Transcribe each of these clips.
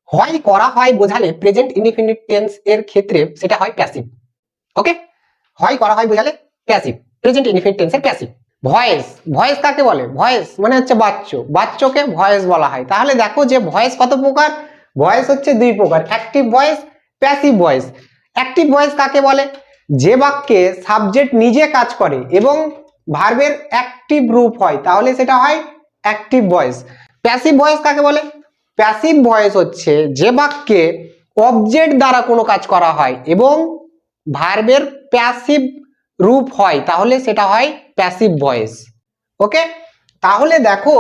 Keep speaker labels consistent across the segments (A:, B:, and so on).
A: হয় করা হয় বোঝালে প্রেজেন্ট ইনডিফিনিট টেন্স এর ক্ষেত্রে সেটা হয় প্যাসিভ। ওকে, হয় করা হয় বোঝালে প্যাসিভ, প্রেজেন্ট ইনডিফিনিট টেন্সের প্যাসিভ। ভয়েস, ভয়েস কাকে বলে? ভয়েস মানে হচ্ছে বাচ্চ, বাচ্চকে ভয়েস বলা হয়। তাহলে দেখো যে ভয়েস কত প্রকার, ভয়েস হচ্ছে দুই প্রকার, active voice, passive voice. Active voice কাকে বলে? যে বাক্যে সাবজেক্ট নিজে কাজ করে এবং ভার্বের অ্যাক্টিভ রূপ হয়, তাহলে সেটা হয় অ্যাক্টিভ ভয়েস। প্যাসিভ ভয়েস কাকে বলে? প্যাসিভ ভয়েস হচ্ছে যে বাক্যে অবজেক্ট দ্বারা কোনো কাজ করা হয় এবং ভার্বের প্যাসিভ রূপ হয়, তাহলে সেটা হয় প্যাসিভ ভয়েস। ওকে, তাহলে দেখো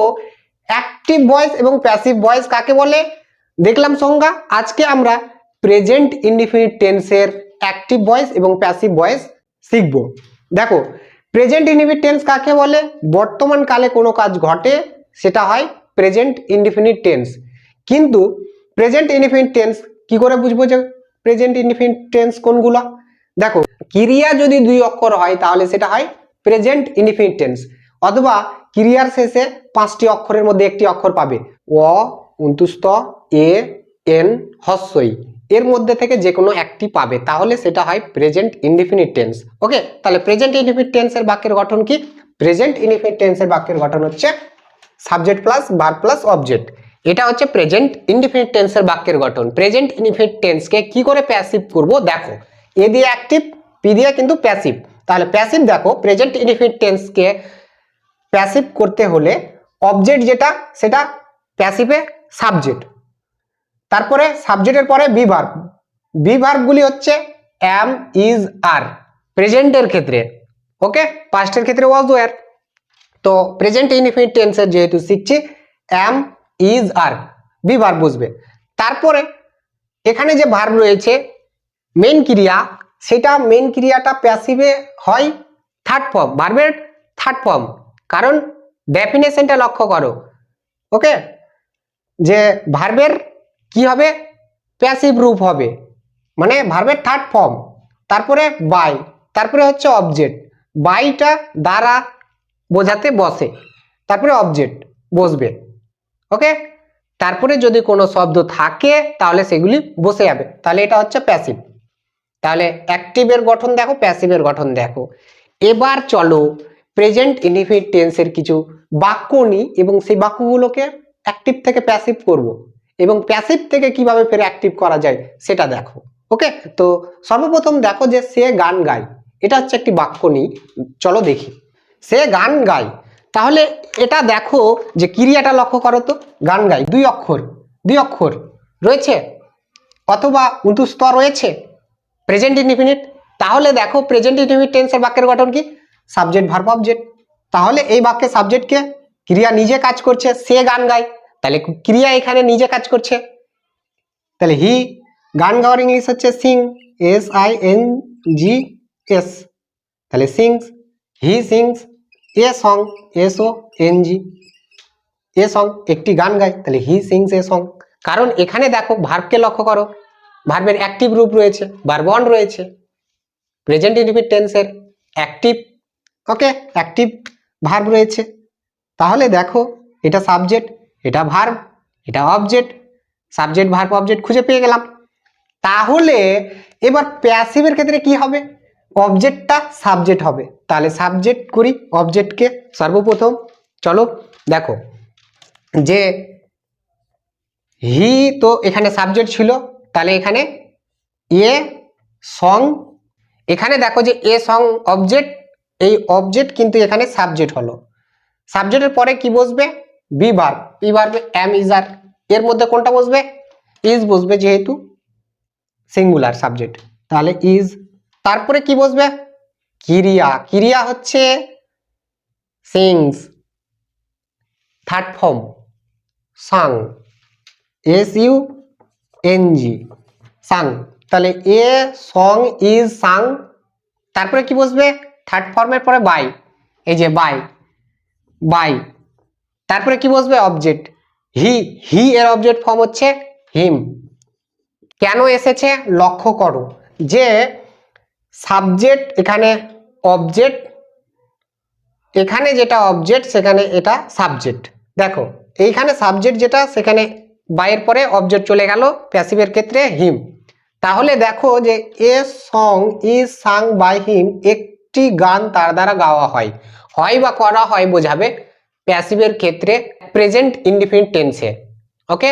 A: অ্যাক্টিভ ভয়েস এবং প্যাসিভ ভয়েস কাকে বলে দেখলাম সংজ্ঞা। আজকে আমরা প্রেজেন্ট ইনডিফিনিট টেন্সের অ্যাক্টিভ ভয়েস এবং প্যাসিভ ভয়েস শিখব। দেখো প্রেজেন্ট ইনডিফিনিট টেন্স কাকে বলে? বর্তমান কালে কোনো কাজ ঘটে সেটা হয় প্রেজেন্ট ইনডিফিনিট টেন্স। কিন্তু প্রেজেন্ট ইনডিফিনিট টেন্স কি করে বুঝবো যে প্রেজেন্ট ইনডিফিনিট টেন্স কোনগুলো? দেখো ক্রিয়া যদি দুই অক্ষর হয় তাহলে সেটা হয় প্রেজেন্ট ইনডিফিনিট টেন্স, অথবা ক্রিয়ার শেষে 5টি অক্ষরের মধ্যে একটি অক্ষর পাবে, অ, উন্তুস্ত, এ, এন, হস্যই, এর মধ্যে থেকে যে কোনো একটি পাবে, তাহলে সেটা হয় প্রেজেন্ট ইনডিফিনিট টেন্স। ওকে, তাহলে প্রেজেন্ট ইনডিফিনিট টেন্সের বাক্যের গঠন কি? প্রেজেন্ট ইনডিফিনিট টেন্সের বাক্যের গঠন হচ্ছে subject plus verb plus object. এটা হচ্ছে প্রেজেন্ট ইনডিফিনিট টেন্সের বাক্যের গঠন। প্রেজেন্ট ইনডিফিনিট টেন্সকে কি করে প্যাসিভ করব? দেখো এ দিয়ে অ্যাক্টিভ, পি দিয়ে কিন্তু প্যাসিভ। তাহলে প্যাসিভ দেখো প্রেজেন্ট ইনডিফিনিট টেন্সকে প্যাসিভ করতে হলে অবজেক্ট যেটা সেটা প্যাসিভে সাবজেক্ট, তারপরে সাবজেক্টের পরে বি ভার্ব, বি ভার্বগুলি হচ্ছে অ্যাম, ইজ, আর প্রেজেন্টের ক্ষেত্রে। ওকে, পাস্টের ক্ষেত্রে ওয়াজ, ওয়্যার। তো প্রেজেন্ট ইনডিফিনিট টেন্সের যেহেতু শিখছি অ্যাম, ইজ, আর বি ভার্ব বুঝবে। তারপরে এখানে যে ভার্ব রয়েছে মেন ক্রিয়া, সেটা মেন ক্রিয়াটা প্যাসিভে হয় থার্ড ফর্ম, ভার্বের থার্ড ফর্ম। কারণ ডেফিনেশনটা লক্ষ্য করো। ওকে, যে ভার্বের কি হবে? প্যাসিভ রূপ হবে, মানে ভার্বের থার্ড ফর্ম। তারপরে বাই, তারপরে হচ্ছে অবজেক্ট, বাইটা দ্বারা বোঝাতে বসে, তারপরে অবজেক্ট বসবে। ওকে, তারপরে যদি কোনো শব্দ থাকে তাহলে সেগুলি বসে যাবে, তাহলে এটা হচ্ছে প্যাসিভ। তাহলে অ্যাক্টিভের গঠন দেখো, প্যাসিভের গঠন দেখো। এবার চলো প্রেজেন্ট ইনডিফিনিট টেন্সের কিছু বাক্য নিই এবং সেই বাক্যগুলোকে অ্যাক্টিভ থেকে প্যাসিভ করব, এবং প্যাসিভ থেকে কিভাবে ফের অ্যাক্টিভ করা যায় সেটা দেখো। ওকে, তো সর্বপ্রথম দেখো যে সে গান গায়, এটা হচ্ছে একটি বাক্য নিই, চলো দেখি। সে গান গায়, তাহলে এটা দেখো যে ক্রিয়াটা লক্ষ্য করো তো, গান গায় দুই অক্ষর, দুই অক্ষর রয়েছে অথবা উন্তুস্ত রয়েছে, প্রেজেন্ট ইনডিফিনিট। তাহলে দেখো প্রেজেন্ট ইনডিফিনিট টেন্সের বাক্যের গঠন কি? Subject verb object. তাহলে এই বাক্যে সাবজেক্টকে ক্রিয়া নিজে কাজ করছে, সে গান গায়, তাহলে ক্রিয়া এখানে নিজে কাজ করছে। তাহলে হি, গান গাওয়ার ইংলিশ হচ্ছে সিং, SINGS, তাহলে sings, he sings a song, SONG, a song একটি গান গায়, তাহলে হি সিংস এ সং। কারণ এখানে দেখো ভার্বকে লক্ষ্য করো, ভার্বের অ্যাক্টিভ রূপ রয়েছে, ভার্ব ওয়ান রয়েছে, প্রেজেন্ট ইনডিফিনিট টেন্সের অ্যাক্টিভ। ওকে, অ্যাক্টিভ ভার্ব রয়েছে। তাহলে দেখো এটা সাবজেক্ট, এটা ভার্ব, এটা অবজেক্ট, সাবজেক্ট ভার্ব অবজেক্ট খুঁজে পেয়ে গেলাম। তাহলে এবার প্যাসিভের ক্ষেত্রে কি হবে? অবজেক্টটা সাবজেক্ট হবে, তাহলে সাবজেক্ট করি অবজেক্টকে সর্বপ্রথম। চলো দেখো যে হি, তো এখানে সাবজেক্ট ছিল, তাহলে এখানে এ সং, এখানে দেখো যে এ সং অবজেক্ট, এই অবজেক্ট কিন্তু এখানে সাবজেক্ট হলো। সাবজেক্টের পরে কি বসবে? বি ভার্ব, বি ভার্বে অ্যাম, ইজ, আর, এর মধ্যে কোনটা বসবে? ইজ বসবে, যেহেতু সিঙ্গুলার সাবজেক্ট, তাহলে ইজ। তারপরে কি বসবে? ক্রিয়া, ক্রিয়া হচ্ছে সিংস, থার্ড ফর্ম সাং, SUNG, সাং। তাহলে এ সং, ইজ, সাং। তারপরে কি বসবে? থার্ড ফর্মের পরে বাই, এই যে বাই, বাই। তারপরে কি বসবে? অবজেক্ট, হি, হি এর অবজেক্ট ফর্ম হচ্ছে হিম। কেন এসেছে লক্ষ্য করো যে সাবজেক্ট এখানে অবজেক্ট, এখানে যেটা অবজেক্ট সেখানে এটা সাবজেক্ট। দেখো এইখানে সাবজেক্ট যেটা সেখানে বাইয়ের পরে অবজেক্ট চলে গেল প্যাসিভের ক্ষেত্রে হিম। তাহলে দেখো যে এ song is sung by him, একটি গান তার দ্বারা গাওয়া হয়, হয় বা করা হয় বোঝাবে প্যাসিভের ক্ষেত্রে প্রেজেন্ট ইনডিফিনিট টেন্সে। ওকে,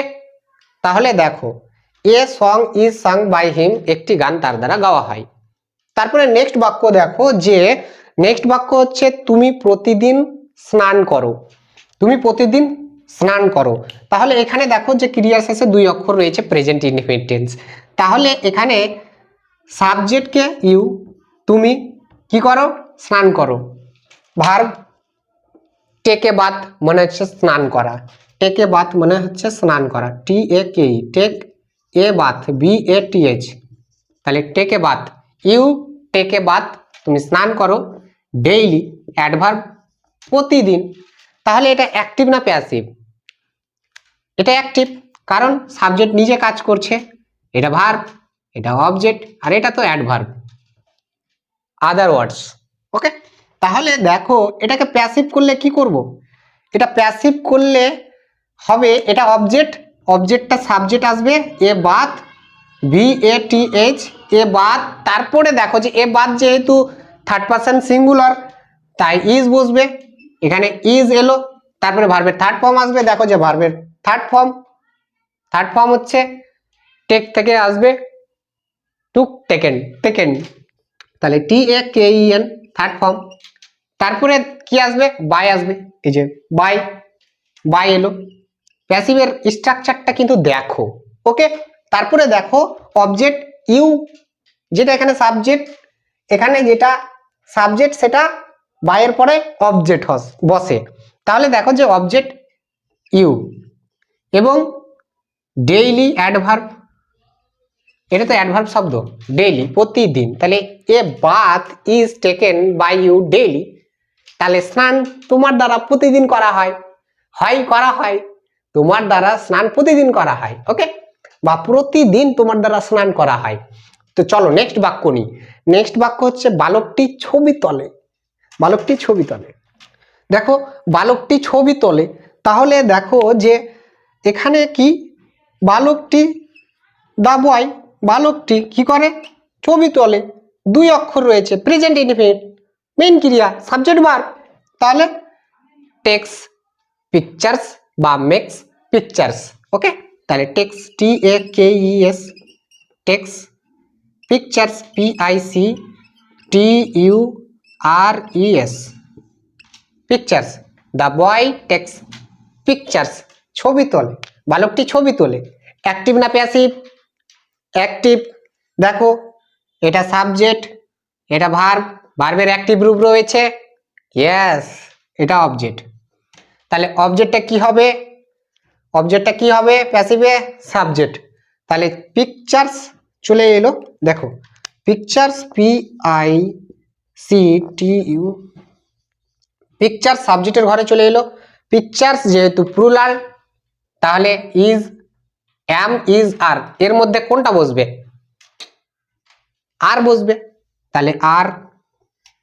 A: তাহলে দেখো a song is sung by him, একটি গান তার দ্বারা গাওয়া হয়। তারপরে নেক্সট বাক্য দেখো যে নেক্সট বাক্য হচ্ছে তুমি প্রতিদিন স্নান করো, তুমি প্রতিদিন স্নান করো। তাহলে এখানে দেখো যে ক্রিয়ার শেষে দুই অক্ষর রয়েছে প্রেজেন্ট ইনডিফিনিট টেন্স। তাহলে এখানে সাবজেক্টকে ইউ, তুমি কি করো স্নান করো, ভার্ব টেকে বাত মানে হচ্ছে স্নান করা, টেকে বাত মানে হচ্ছে স্নান করা, টি A K take, A Baat B A T H, তাহলে টেকে বাত ইউ টেকে বাত তুমি স্নান করো, ডেইলি অ্যাডভার্ব প্রতিদিন। তাহলে এটা অ্যাক্টিভ না প্যাসিভ? এটা অ্যাক্টিভ, কারণ সাবজেক্ট নিজে কাজ করছে, এটা ভার্ব, এটা অবজেক্ট, আর এটা তো অ্যাডভার্ব আদার ওয়ার্ডস। ওকে, তাহলে দেখো এটাকে প্যাসিভ করলে কি করব, এটা প্যাসিভ করলে হবে এটা অবজেক্ট, অবজেক্টটা সাবজেক্ট আসবে এ Baat V A T H, এ বাত, তারপরে দেখো যে এ বাত যেহেতু থার্ড পারসন সিঙ্গুলার তাই ইজ বসবে, এখানে ইজ এলো, তারপরে ভার্বের থার্ড ফর্ম আসবে, দেখো যে ভার্বের থার্ড ফর্ম হচ্ছে টেক থেকে আসবে টুক টেকেন, টেকেন, তাহলে টি A K E N third form. তারপরে কি আসবে, বাই আসবে, এই যে বাই, বাই এলো, প্যাসিভের স্ট্রাকচারটা কিন্তু দেখো। ওকে, তারপরে দেখো অবজেক্ট ইউ, যেটা এখানে সাবজেক্ট, এখানে যেটা সাবজেক্ট সেটা বাইয়ের পরে অবজেক্ট বসে। তাহলে দেখো যে অবজেক্ট ইউ এবং ডেইলি অ্যাডভার্ব, এটা তো অ্যাডভার্ব শব্দ, ডেইলি প্রতিদিন, তাহলে a bath is taken by you daily, তাহলে স্নান তোমার দ্বারা প্রতিদিন করা হয়, হয় করা হয়, তোমার দ্বারা স্নান প্রতিদিন করা হয়। ওকে, বা প্রতিদিন তোমার দ্বারা স্নান করা হয়। তো চলো নেক্সট বাক্য নিই। নেক্সট বাক্য হচ্ছে বালকটি ছবি তোলে, বালকটি ছবি তোলে। দেখো বালকটি ছবি তোলে, তাহলে দেখো যে এখানে কি বালকটি দা বয়, বালকটি কি করে ছবি তোলে, দুই অক্ষর রয়েছে প্রেজেন্ট ইনডিফিনিট, মেইন ক্রিয়া সাবজেক্ট ভার্ব, তাহলে টেক্স পিকচার্স বা মেক্স পিকচার্স। ওকে, তাহলে takes T A K E S, takes pictures P I C T U R E S, pictures, the boy takes pictures, ছবি তোলে, বালকটি ছবি তোলে। Active না প্যাসিভ? অ্যাক্টিভ। দেখো এটা সাবজেক্ট, এটা ভার্ব, ভার্বের অ্যাক্টিভ রূপ রয়েছে, ইয়েস এটা অবজেক্ট, তাহলে অবজেক্টটা কি হবে, অবজেক্টটা কি হবে প্যাসিভে সাবজেক্ট, তাহলে পিকচার্স চলে এলো, দেখো pictures P I C T U, pictures সাবজেক্টের ঘরে চলে এলো, পিকচার্স যেহেতু প্লুরাল তাহলে ইজ এম ইজ আর, এর মধ্যে কোনটা বসবে, আর বসবে, তাহলে আর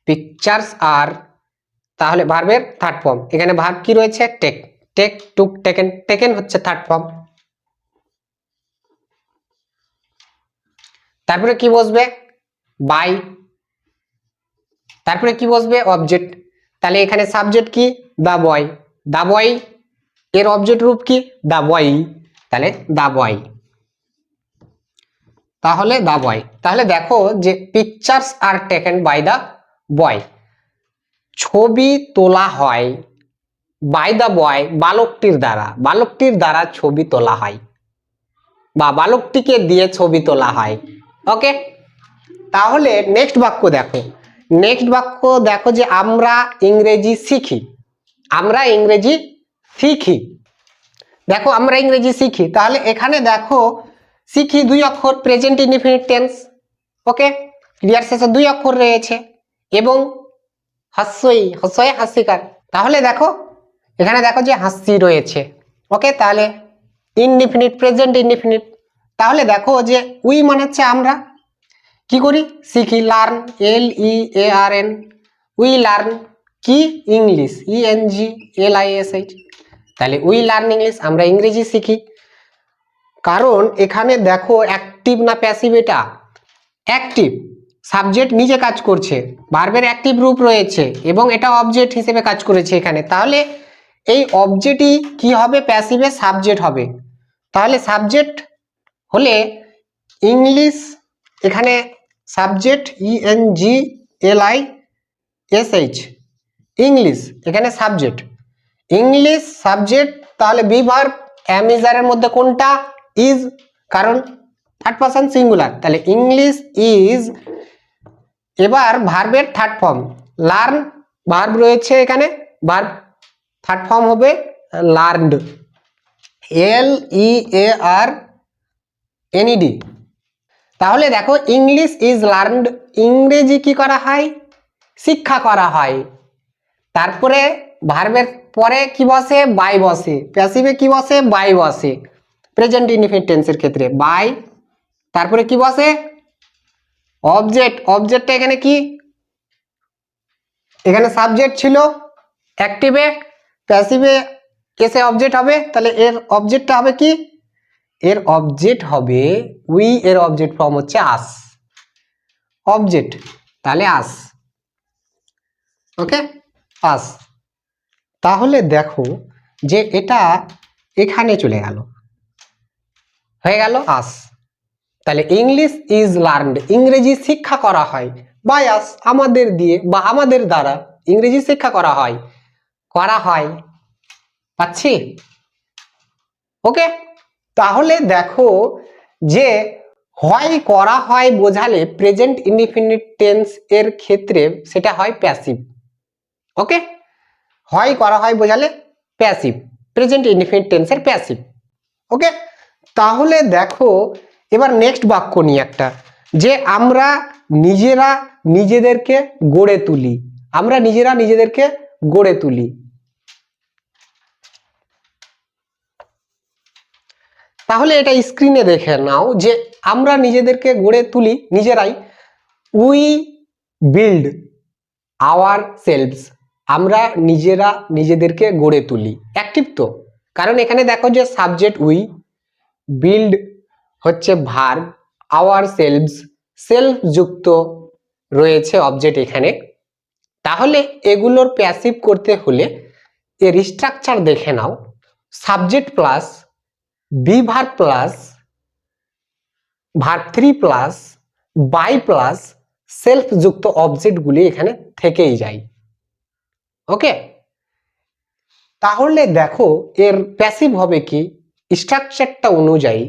A: পিকচার্স আর, তাহলে ভার্বের থার্ড ফর্ম, এখানে ভার্ব কি রয়েছে take, take took taken, taken হচ্ছে থার্ড ফর্ম, তারপরে কি বসবে বাই, তারপরে কি বসবে অবজেক্ট, তাহলে এখানে সাবজেক্ট কি দা বয়, দা বয় এর অবজেক্ট রূপ কি দা বয়, তাহলে দা বয়, তাহলে দা বয়, তাহলে দেখো যে pictures are taken by the boy, ছবি তোলা হয় বাই দা বয় বালকটির দ্বারা, বালকটির দ্বারা ছবি তোলা হয় বা বালকটিকে দিয়ে ছবি তোলা হয়। ওকে, তাহলে নেক্সট বাক্য দেখো, নেক্সট বাক্য দেখো যে আমরা ইংরেজি শিখি, আমরা ইংরেজি শিখি, দেখো আমরা ইংরেজি শিখি, তাহলে এখানে দেখো শিখি দুই অক্ষর প্রেজেন্ট ইনডিফিনিট টেন্স। ওকে, ক্রিয়ার শেষে দুই অক্ষর রয়েছে এবং হাস্যই, হাস্যই হাস্যিকার, তাহলে দেখো এখানে দেখো যে হাসি রয়েছে। ওকে, তাহলে ইনডিফিনিট প্রেজেন্ট ইনডিফিনিট, তাহলে দেখো যে উই মানে হচ্ছে আমরা, কি করি শিখি, learn L E A R N, we learn কি English E N G L I S H, তাহলে উই লার্ন ইংলিশ আমরা ইংরেজি শিখি, কারণ এখানে দেখো অ্যাক্টিভ না প্যাসিভ, এটা অ্যাক্টিভ, সাবজেক্ট নিজে কাজ করছে, ভার্বের অ্যাক্টিভ রূপ রয়েছে এবং এটা অবজেক্ট হিসেবে কাজ করেছে এখানে, তাহলে এই অবজেক্টই কি হবে, প্যাসিভে সাবজেক্ট হবে। তাহলে সাবজেক্ট হলে ইংলিশ, এখানে সাবজেক্ট ENGLISH, ইংলিশ, এখানে সাবজেক্ট, ইংলিশ সাবজেক্ট, তাহলে be verb am is are এর মধ্যে কোনটা, ইজ, কারণ থার্ড পারসন সিঙ্গুলার, তাহলে ইংলিশ ইজ। এবার ভার্বের থার্ড ফর্ম, লার্ন, ভার্ব রয়েছে এখানে, ভার্ব থার্ড ফর্ম হবে লার্নড, LEARNED। তাহলে দেখো ইংলিশ ইজ লার্নড, ইংরেজি কি করা হয়, শিক্ষা করা হয়। তারপরে ভার্বের পরে কি বসে, বাই বসে, প্যাসিভে কি বসে, বাই বসে, প্রেজেন্ট ইনডিফিনিট টেন্সের ক্ষেত্রে বাই, তারপরে কি বসে, অবজেক্ট, অবজেক্টটা এখানে কি, এখানে সাবজেক্ট ছিল অ্যাক্টিভে, প্যাসিভে এসে অবজেক্ট হবে, তাহলে এর অবজেক্টটা হবে কি, এর অবজেক্ট হবে উই, এর অবজেক্ট ফর্ম হচ্ছে আস, অবজেক্ট, তাহলে আস, ওকে, আস। তাহলে দেখো যে এটা এখানে চলে গেল, হয়ে গেল আস। তাহলে ইংলিশ ইজ লার্নড, ইংরেজি শিক্ষা করা হয়, বাই আস, আমাদের দিয়ে বা আমাদের দ্বারা ইংরেজি শিক্ষা করা হয়, করা হয়, পাচ্ছি, ওকে। তাহলে দেখো যে হয় করা হয় বোঝালে প্রেজেন্ট ইনডিফিনিট টেন্স এর ক্ষেত্রে সেটা হয় প্যাসিভ, ওকে, হয় করা হয় বোঝালে প্যাসিভ, প্রেজেন্ট ইনডিফিনিট টেন্সের প্যাসিভ, ওকে। তাহলে দেখো এবার নেক্সট বাক্য নিয়ে একটা, যে আমরা নিজেরা নিজেদেরকে গড়ে তুলি, আমরা নিজেরা নিজেদেরকে গড়ে তুলি। তাহলে এটা স্ক্রিনে দেখে নাও যে আমরা নিজেদেরকে গড়ে তুলি নিজেরাই, উই বিল্ড আওয়ার সেলভস, আমরা নিজেরা নিজেদেরকে গড়ে তুলি, অ্যাক্টিভ তো, কারণ এখানে দেখো যে সাবজেক্ট উই, বিল্ড হচ্ছে ভার্ব, আওয়ার সেলভস সেলফ যুক্ত রয়েছে অবজেক্ট এখানে। তাহলে এগুলোর প্যাসিভ করতে হলে এর স্ট্রাকচার দেখে নাও, subject plus be verb plus verb 3 plus by plus self যুক্ত অবজেক্টগুলি এখানে থেকেই যায়, ওকে। তাহলে দেখো এর প্যাসিভ হবে কি, স্ট্রাকচারটা অনুযায়ী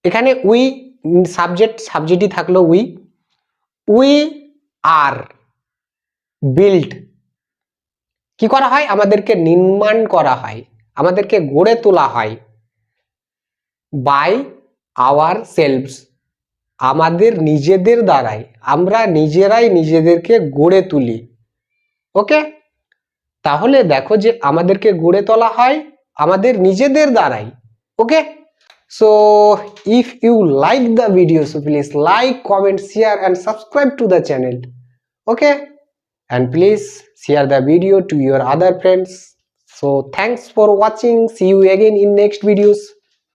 A: এখানে উই সাবজেক্ট, সাবজেক্টই থাকলো উই, উই আর বিল্ড, কি করা হয়, আমাদেরকে নির্মাণ করা হয়, আমাদেরকে গড়ে তোলা হয়, বাই আওয়ার সেলভস, আমাদের নিজেদের দ্বারাই, আমরা নিজেরাই নিজেদেরকে গড়ে তুলি, ওকে। তাহলে দেখো যে আমাদেরকে গড়ে তোলা হয় আমাদের নিজেদের দ্বারাই, ওকে। So if you like the video, so please like, comment, share and subscribe to the channel, okay, and please share the video to your other friends. So thanks for watching, see you again in next videos.